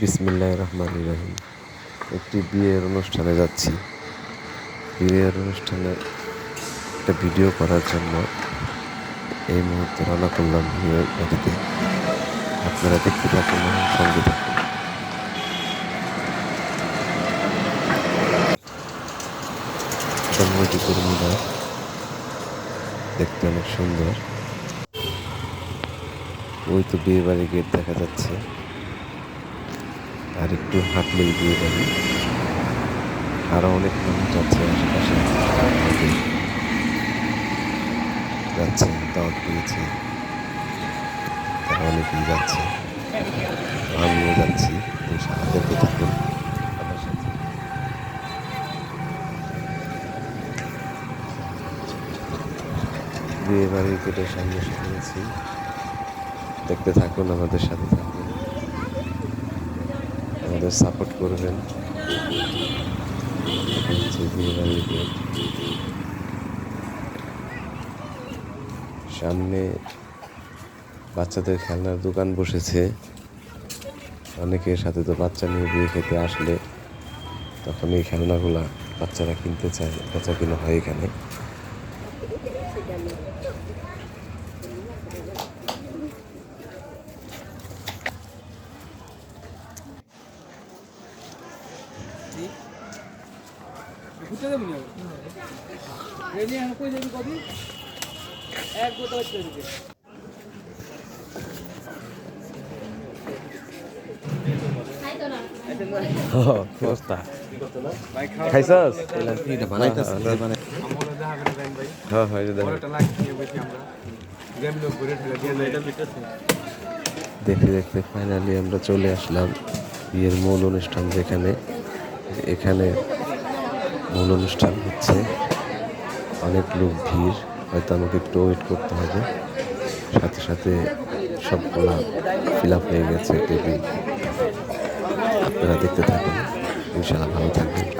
বিসমিল্লাহির রহমানির রহিম। একটি বিয়ের অনুষ্ঠানে যাচ্ছি। বিয়ের অনুষ্ঠানে একটা ভিডিও করার জন্য এই মুহূর্তে রওনা করলাম বিয়ের বাড়িতে। আপনারা দেখতে থাকুন এবং সঙ্গে থাকুন। জন্মটি কর্মীরা দেখতে অনেক সুন্দর। ওই তো বিয়ে বাড়ি গেট দেখা যাচ্ছে, আর একটু হাঁটলেই বিয়ে বাড়ি। আরো অনেক মানুষ যাচ্ছে আশেপাশে, যাচ্ছে দাওয়াত পেয়েছে, তারা অনেকেই যাচ্ছে, আমিও যাচ্ছি। ইনশাআল্লাহ দেখতে থাকুন আমার সাথে। বিয়ে বাড়ির গেটের সামনে এসে পড়েছি, দেখতে থাকুন, আমাদের সাথে থাকুন, আমাদের সাপোর্ট করবেন। হচ্ছে বিয়ে বাড়ির গেট, সামনে বাচ্চাদের খেলনার দোকান বসেছে। অনেকের সাথে তো বাচ্চা নিয়ে বিয়ে খেতে আসলে তখন এই খেলনাগুলা বাচ্চারা কিনতে চায়, বেচা কিনা হয় এখানে। খাইছস? দেখতে দেখতে ফাইনালি আমরা চলে আসলাম বিয়ের মূল অনুষ্ঠান যেখানে। এখানে মূল অনুষ্ঠান হচ্ছে, অনেক লোক ভিড়, হয়তো আমাকে একটু ওয়েট করতে হবে। সাথে সাথে সবগুলা ফিল আপ হয়ে গেছে টেবিল। আপনারা দেখতে থাকুন, ইনশাআল্লাহ ভালো থাকবেন।